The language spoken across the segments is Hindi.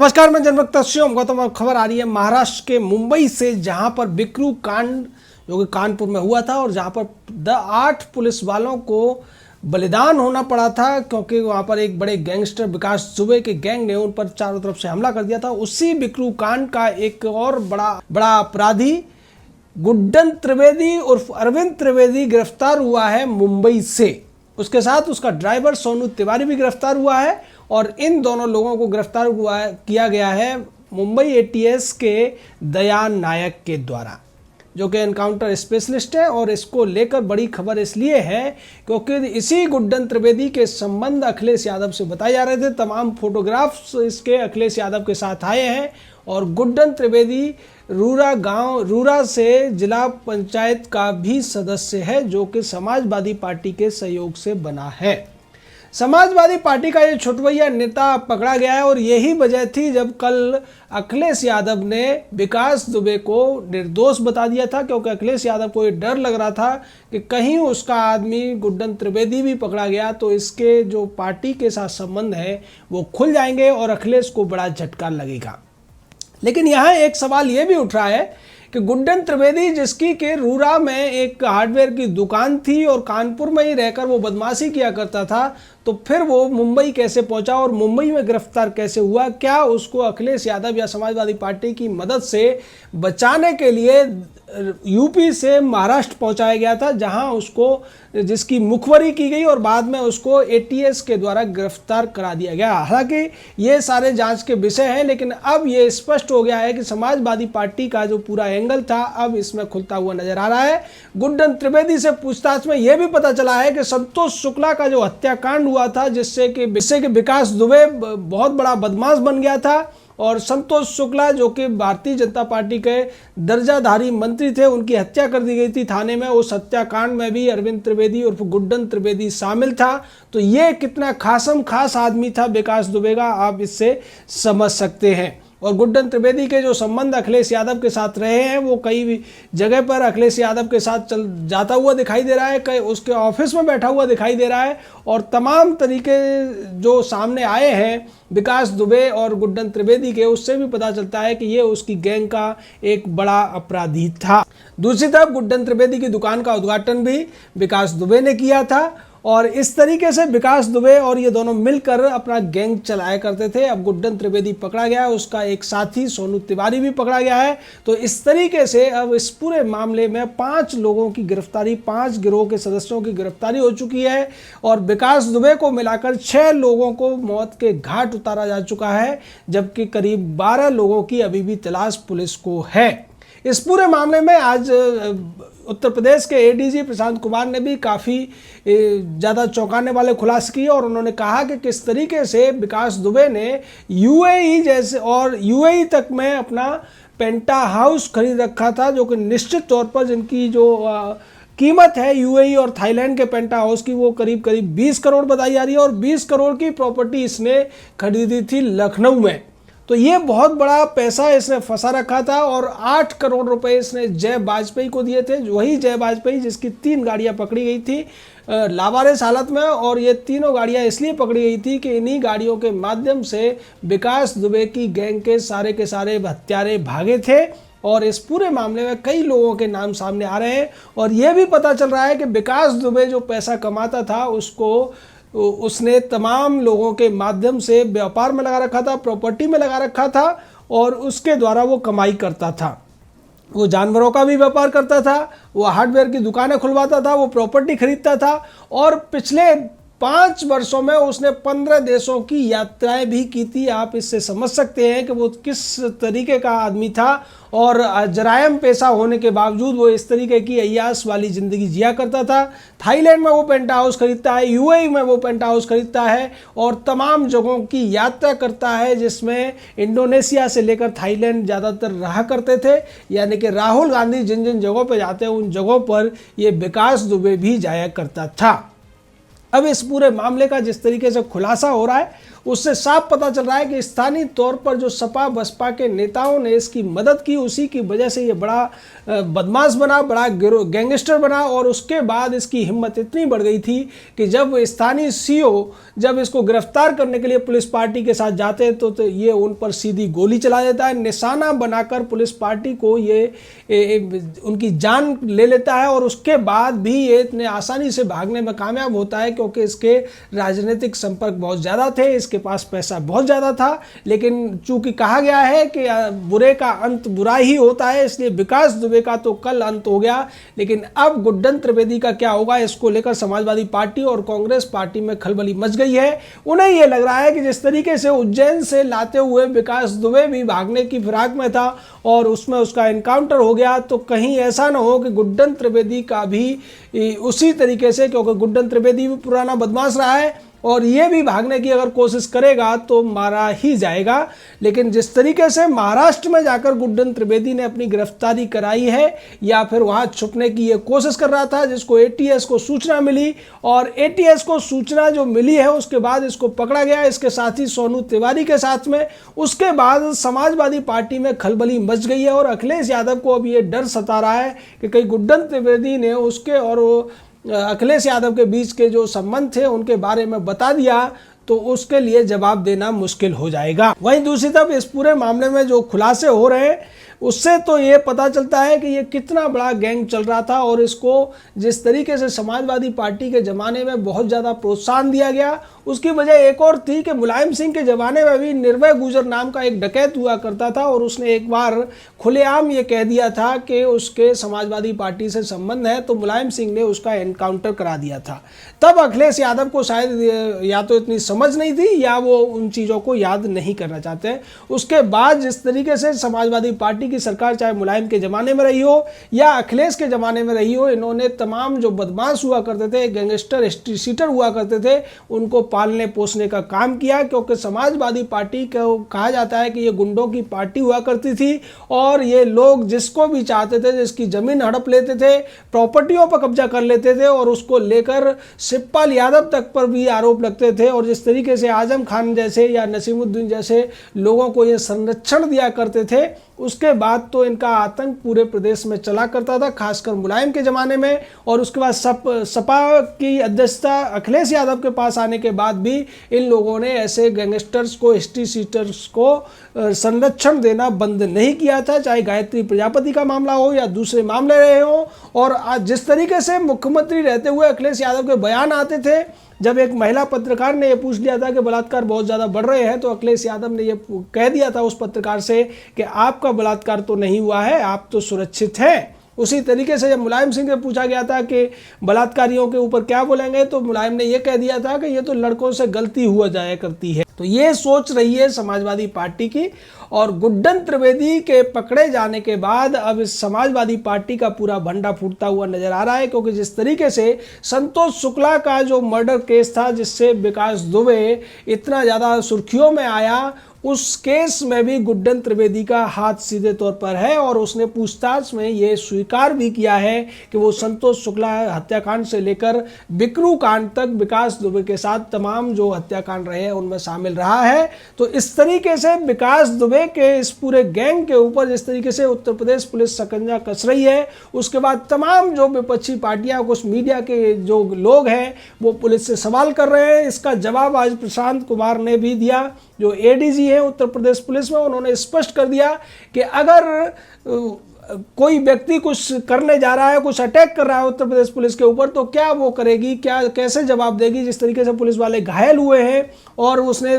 नमस्कार, मैं जनवक्ता शिवम गौतम। अब खबर आ रही है महाराष्ट्र के मुंबई से, जहां पर बिक्रू कांड जो कि कानपुर में हुआ था और जहां पर 8 पुलिस वालों को बलिदान होना पड़ा था, क्योंकि वहां पर एक बड़े गैंगस्टर विकास दुबे के गैंग ने उन पर चारों तरफ से हमला कर दिया था। उसी बिक्रू कांड का एक और बड़ा अपराधी गुड्डन त्रिवेदी उर्फ अरविंद त्रिवेदी गिरफ्तार हुआ है मुंबई से। उसके साथ उसका ड्राइवर सोनू तिवारी भी गिरफ्तार हुआ है और इन दोनों लोगों को गिरफ्तार किया गया है मुंबई एटीएस के दयान नायक के द्वारा, जो कि एनकाउंटर स्पेशलिस्ट है। और इसको लेकर बड़ी खबर इसलिए है क्योंकि इसी गुड्डन त्रिवेदी के संबंध अखिलेश यादव से बताए जा रहे थे। तमाम फोटोग्राफ्स इसके अखिलेश यादव के साथ आए हैं और गुड्डन त्रिवेदी रूरा से जिला पंचायत का भी सदस्य है, जो कि समाजवादी पार्टी के सहयोग से बना है। समाजवादी पार्टी का ये छुटवैया नेता पकड़ा गया है और यही वजह थी जब कल अखिलेश यादव ने विकास दुबे को निर्दोष बता दिया था, क्योंकि अखिलेश यादव को ये डर लग रहा था कि कहीं उसका आदमी गुड्डन त्रिवेदी भी पकड़ा गया तो इसके जो पार्टी के साथ संबंध है वो खुल जाएंगे और अखिलेश को बड़ा झटका लगेगा। लेकिन यहाँ एक सवाल ये भी उठ रहा है कि गुड्डन त्रिवेदी, जिसकी के रूरा में एक हार्डवेयर की दुकान थी और कानपुर में ही रहकर वो बदमाशी किया करता था, तो फिर वो मुंबई कैसे पहुंचा और मुंबई में गिरफ्तार कैसे हुआ? क्या उसको अखिलेश यादव या समाजवादी पार्टी की मदद से बचाने के लिए यूपी से महाराष्ट्र पहुंचाया गया था, जहां उसको जिसकी मुखबरी की गई और बाद में उसको एटीएस के द्वारा गिरफ्तार करा दिया गया? हालांकि ये सारे जांच के विषय हैं, लेकिन अब ये स्पष्ट हो गया है कि समाजवादी पार्टी का जो पूरा एंगल था अब इसमें खुलता हुआ नजर आ रहा है। गुड्डन त्रिवेदी से पूछताछ में यह भी पता चला है कि संतोष शुक्ला का जो हत्याकांड हुआ था, जिससे कि विकास दुबे बहुत बड़ा बदमाश बन गया था और संतोष शुक्ला, जो कि भारतीय जनता पार्टी के दर्जाधारी मंत्री थे, उनकी हत्या कर दी गई थी थाने में। उस हत्याकांड में भी अरविंद त्रिवेदी उर्फ गुड्डन त्रिवेदी शामिल था। तो ये कितना खास आदमी था विकास दुबे का, आप इससे समझ सकते हैं। और गुड्डन त्रिवेदी के जो संबंध अखिलेश यादव के साथ रहे हैं, वो कई जगह पर अखिलेश यादव के साथ जाता हुआ दिखाई दे रहा है, कई उसके ऑफिस में बैठा हुआ दिखाई दे रहा है। और तमाम तरीके जो सामने आए हैं विकास दुबे और गुड्डन त्रिवेदी के, उससे भी पता चलता है कि ये उसकी गैंग का एक बड़ा अपराधी था। दूसरी तरफ गुड्डन त्रिवेदी की दुकान का उद्घाटन भी विकास दुबे ने किया था और इस तरीके से विकास दुबे और ये दोनों मिलकर अपना गैंग चलाया करते थे। अब गुड्डन त्रिवेदी पकड़ा गया है, उसका एक साथी सोनू तिवारी भी पकड़ा गया है। तो इस तरीके से अब इस पूरे मामले में 5 लोगों की गिरफ्तारी, 5 गिरोह के सदस्यों की गिरफ्तारी हो चुकी है और विकास दुबे को मिलाकर 6 लोगों को मौत के घाट उतारा जा चुका है, जबकि करीब 12 लोगों की अभी भी तलाश पुलिस को है। इस पूरे मामले में आज उत्तर प्रदेश के एडीजी प्रशांत कुमार ने भी काफ़ी ज़्यादा चौंकाने वाले खुलासे किए और उन्होंने कहा कि किस तरीके से विकास दुबे ने यूएई जैसे और यूएई तक में अपना पेंटा हाउस खरीद रखा था, जो कि निश्चित तौर पर जिनकी जो कीमत है यूएई और थाईलैंड के पेंटा हाउस की, वो करीब 20 करोड़ बताई जा रही है और 20 करोड़ की प्रॉपर्टी इसने खरीदी थी लखनऊ में। तो ये बहुत बड़ा पैसा इसने फंसा रखा था और 8 करोड़ रुपए इसने जय वाजपेयी को दिए थे, वही जय वाजपेयी जिसकी 3 गाड़ियां पकड़ी गई थी लावारिस हालत में। और ये तीनों गाड़ियां इसलिए पकड़ी गई थी कि इन्हीं गाड़ियों के माध्यम से विकास दुबे की गैंग के सारे हत्यारे भागे थे। और इस पूरे मामले में कई लोगों के नाम सामने आ रहे हैं और यह भी पता चल रहा है कि विकास दुबे जो पैसा कमाता था उसने तमाम लोगों के माध्यम से व्यापार में लगा रखा था, प्रॉपर्टी में लगा रखा था और उसके द्वारा वो कमाई करता था। वो जानवरों का भी व्यापार करता था, वो हार्डवेयर की दुकानें खुलवाता था, वो प्रॉपर्टी खरीदता था और पिछले 5 वर्षों में उसने 15 देशों की यात्राएं भी की थी। आप इससे समझ सकते हैं कि वो किस तरीके का आदमी था और जरायम पेशा होने के बावजूद वो इस तरीके की अय्याश वाली ज़िंदगी जिया करता था। थाईलैंड में वो पेंटा हाउस खरीदता है, यूएई में वो पेंटा हाउस खरीदता है और तमाम जगहों की यात्रा करता है, जिसमें इंडोनेशिया से लेकर थाईलैंड ज़्यादातर रहा करते थे। यानी कि राहुल गांधी जिन जिन जगहों पर जाते हैं उन जगहों पर ये विकास दुबे भी जाया करता था। अब इस पूरे मामले का जिस तरीके से खुलासा हो रहा है उससे साफ पता चल रहा है कि स्थानीय तौर पर जो सपा बसपा के नेताओं ने इसकी मदद की, उसी की वजह से ये बड़ा बदमाश बना, बड़ा गैंगस्टर बना। और उसके बाद इसकी हिम्मत इतनी बढ़ गई थी कि जब स्थानीय सीओ जब इसको गिरफ्तार करने के लिए पुलिस पार्टी के साथ जाते हैं तो ये उन पर सीधी गोली चला देता है, निशाना बनाकर पुलिस पार्टी को ये उनकी जान ले लेता है। और उसके बाद भी ये इतने आसानी से भागने में कामयाब होता है क्योंकि इसके राजनीतिक संपर्क बहुत ज़्यादा थे, इसके पास पैसा बहुत ज़्यादा था। लेकिन चूंकि कहा गया है कि बुरे का अंत बुरा ही होता है, इसलिए विकास दुबे का तो कल अंत हो गया। लेकिन अब गुड्डन त्रिवेदी का क्या होगा, इसको लेकर समाजवादी पार्टी और कांग्रेस पार्टी में खलबली मच गई है। उन्हें यह लग रहा है कि जिस तरीके से उज्जैन से लाते हुए विकास दुबे भी भागने की फिराक में था और उसमें उसका एनकाउंटर हो गया, तो कहीं ऐसा ना हो कि गुड्डन त्रिवेदी का भी उसी तरीके से, क्योंकि गुड्डन त्रिवेदी भी पुराना बदमाश रहा है और ये भी भागने की अगर कोशिश करेगा तो मारा ही जाएगा। लेकिन जिस तरीके से महाराष्ट्र में जाकर गुड्डन त्रिवेदी ने अपनी गिरफ्तारी कराई है या फिर वहां छुपने की ये कोशिश कर रहा था, जिसको एटीएस को सूचना मिली और एटीएस को सूचना जो मिली है उसके बाद इसको पकड़ा गया, इसके साथी सोनू तिवारी के साथ में। उसके बाद समाजवादी पार्टी में खलबली मच गई है और अखिलेश यादव को अब ये डर सता रहा है कि कहीं गुड्डन त्रिवेदी ने उसके और अखिलेश यादव के बीच के जो संबंध थे उनके बारे में बता दिया तो उसके लिए जवाब देना मुश्किल हो जाएगा। वहीं दूसरी तरफ इस पूरे मामले में जो खुलासे हो रहे हैं उससे तो ये पता चलता है कि ये कितना बड़ा गैंग चल रहा था और इसको जिस तरीके से समाजवादी पार्टी के ज़माने में बहुत ज़्यादा प्रोत्साहन दिया गया, उसकी वजह एक और थी कि मुलायम सिंह के ज़माने में भी निर्भय गुजर नाम का एक डकैत हुआ करता था और उसने एक बार खुलेआम ये कह दिया था कि उसके समाजवादी पार्टी से संबंध है, तो मुलायम सिंह ने उसका एनकाउंटर करा दिया था। तब अखिलेश यादव को शायद या तो इतनी समझ नहीं थी या वो उन चीज़ों को याद नहीं करना चाहते। उसके बाद जिस तरीके से समाजवादी पार्टी की सरकार चाहे मुलायम के ज़माने में रही हो या अखिलेश के ज़माने में रही हो, इन्होंने तमाम जो बदमाश हुआ करते थे, गैंगस्टर सीटर हुआ करते थे, उनको पालने पोसने का काम किया। क्योंकि समाजवादी पार्टी को कहा जाता है कि ये गुंडों की पार्टी हुआ करती थी और ये लोग जिसको भी चाहते थे, जिसकी ज़मीन हड़प लेते थे, प्रॉपर्टियों पर कब्जा कर लेते थे और उसको लेकर शिवपाल यादव तक पर भी आरोप लगते थे। और जिस तरीके से आजम खान जैसे या नसीमुद्दीन जैसे लोगों को ये संरक्षण दिया करते थे, उसके बाद तो इनका आतंक पूरे प्रदेश में चला करता था, खासकर मुलायम के ज़माने में। और उसके बाद सपा की अध्यक्षता अखिलेश यादव के पास आने के बाद भी इन लोगों ने ऐसे गैंगस्टर्स को, एसटी सीटर्स को संरक्षण देना बंद नहीं किया था, चाहे गायत्री प्रजापति का मामला हो या दूसरे मामले रहे हों। और आज जिस तरीके से मुख्यमंत्री रहते हुए अखिलेश यादव के बयान आते थे, जब एक महिला पत्रकार ने ये पूछ लिया था कि बलात्कार बहुत ज़्यादा बढ़ रहे हैं, तो अखिलेश यादव ने ये कह दिया था उस पत्रकार से कि आपका बलात्कार तो नहीं हुआ है, आप तो सुरक्षित हैं। उसी तरीके से जब मुलायम सिंह से पूछा गया था कि बलात्कारियों के ऊपर क्या बोलेंगे, तो मुलायम ने यह कह दिया था कि ये तो लड़कों से गलती हुआ जाया करती है। तो ये सोच रही है समाजवादी पार्टी की। और गुड्डन त्रिवेदी के पकड़े जाने के बाद अब इस समाजवादी पार्टी का पूरा भंडा फूटता हुआ नजर आ रहा है, क्योंकि जिस तरीके से संतोष शुक्ला का जो मर्डर केस था, जिससे विकास दुबे इतना ज़्यादा सुर्खियों में आया, उस केस में भी गुड्डन त्रिवेदी का हाथ सीधे तौर पर है। और उसने पूछताछ में ये स्वीकार भी किया है कि वो संतोष शुक्ला हत्याकांड से लेकर बिकरू कांड तक विकास दुबे के साथ तमाम जो हत्याकांड रहे हैं उनमें शामिल रहा है। तो इस तरीके से विकास दुबे के इस पूरे गैंग के ऊपर जिस तरीके से उत्तर प्रदेश पुलिस शिकंजा कस रही है, उसके बाद तमाम जो विपक्षी पार्टियां, कुछ मीडिया के जो लोग हैं वो पुलिस से सवाल कर रहे हैं। इसका जवाब आज प्रशांत कुमार ने भी दिया, जो एडीजी है उत्तर प्रदेश पुलिस में। उन्होंने स्पष्ट कर दिया कि अगर कोई व्यक्ति कुछ करने जा रहा है, कुछ अटैक कर रहा है उत्तर प्रदेश पुलिस के ऊपर, तो क्या वो करेगी, क्या कैसे जवाब देगी। जिस तरीके से पुलिस वाले घायल हुए हैं और उसने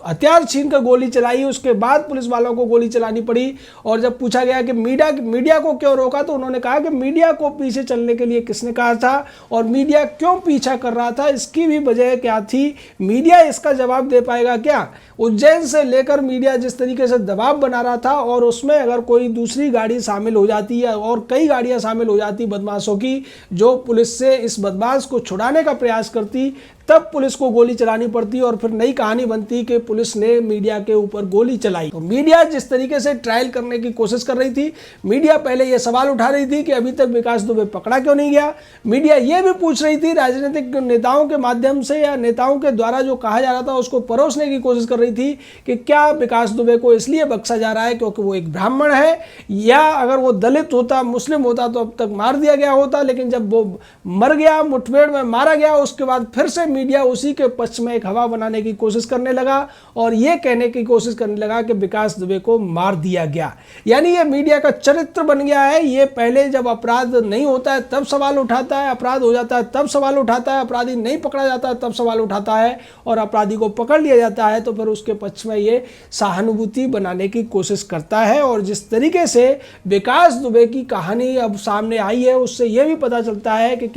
हथियार छीन कर गोली चलाई, उसके बाद पुलिस वालों को गोली चलानी पड़ी। और जब पूछा गया कि मीडिया को क्यों रोका, तो उन्होंने कहा कि मीडिया को पीछे चलने के लिए किसने कहा था और मीडिया क्यों पीछा कर रहा था, इसकी भी वजह क्या थी, मीडिया इसका जवाब दे पाएगा क्या। उज्जैन से लेकर मीडिया जिस तरीके से दबाव बना रहा था और उसमें अगर कोई दूसरी गाड़ी शामिल हो जाती है और कई गाड़ियां शामिल हो जाती बदमाशों की, जो पुलिस से इस बदमाश को छुड़ाने का प्रयास करती, तब पुलिस को गोली चलानी पड़ती और फिर नई कहानी बनती कि पुलिस ने मीडिया के ऊपर गोली चलाई। तो मीडिया जिस तरीके से ट्रायल करने की कोशिश कर रही थी, मीडिया पहले यह सवाल उठा रही थी कि अभी तक विकास दुबे पकड़ा क्यों नहीं गया। मीडिया यह भी पूछ रही थी, राजनीतिक नेताओं के माध्यम से या नेताओं के द्वारा जो कहा जा रहा था उसको परोसने की कोशिश कर रही थी कि क्या विकास दुबे को इसलिए बख्शा जा रहा है क्योंकि वो एक ब्राह्मण है, या अगर वो दलित होता, मुस्लिम होता तो अब तक मार दिया गया होता। लेकिन जब वो मर गया, मुठभेड़ में मारा गया, उसके बाद फिर से मीडिया उसी के पक्ष में एक हवा बनाने की कोशिश करने लगा और यह कहने की कोशिश करने लगा कि विकास दुबे को मार दिया गया। यानी यह मीडिया का चरित्र बन गया है। ये पहले जब अपराध नहीं होता है तब सवाल उठाता है, अपराध हो जाता है तब सवाल उठाता है, अपराधी नहीं पकड़ा जाता है तब सवाल उठाता है, और अपराधी को पकड़ लिया जाता है तो फिर उसके पक्ष में ये सहानुभूति बनाने की कोशिश करता है। और जिस तरीके से विकास दुबे की कहानी अब सामने आई है उससे यह भी पता चलता है कि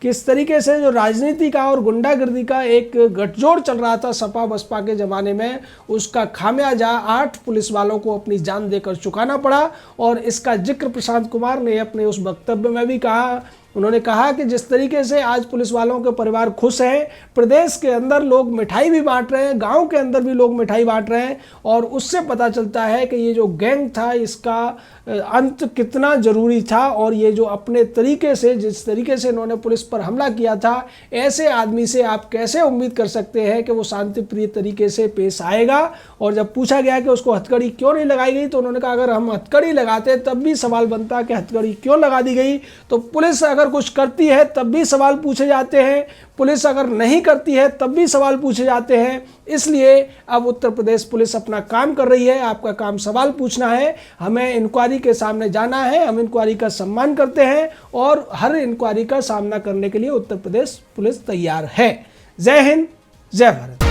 किस तरीके से जो राजनीति का और गुंडागर्दी का एक गठजोड़ चल रहा था सपा बसपा के ज़माने में, उसका खामियाजा 8 पुलिस वालों को अपनी जान देकर चुकाना पड़ा। और इसका जिक्र प्रशांत कुमार ने अपने उस वक्तव्य में भी कहा। उन्होंने कहा कि जिस तरीके से आज पुलिस वालों के परिवार खुश हैं, प्रदेश के अंदर लोग मिठाई भी बांट रहे हैं, गांव के अंदर भी लोग मिठाई बांट रहे हैं, और उससे पता चलता है कि ये जो गैंग था इसका अंत कितना ज़रूरी था। और ये जो अपने तरीके से, जिस तरीके से इन्होंने पुलिस पर हमला किया था, ऐसे आदमी से आप कैसे उम्मीद कर सकते हैं कि वो शांतिप्रिय तरीके से पेश आएगा। और जब पूछा गया कि उसको हथकड़ी क्यों नहीं लगाई गई तो उन्होंने कहा अगर हम हथकड़ी लगाते तब भी सवाल बनता कि हथकड़ी क्यों लगा दी गई। तो पुलिस अगर कुछ करती है तब भी सवाल पूछे जाते हैं, पुलिस अगर नहीं करती है तब भी सवाल पूछे जाते हैं। इसलिए अब उत्तर प्रदेश पुलिस अपना काम कर रही है। आपका काम सवाल पूछना है, हमें इंक्वायरी के सामने जाना है, हम इंक्वायरी का सम्मान करते हैं और हर इंक्वायरी का सामना करने के लिए उत्तर प्रदेश पुलिस तैयार है। जय हिंद, जय भारत।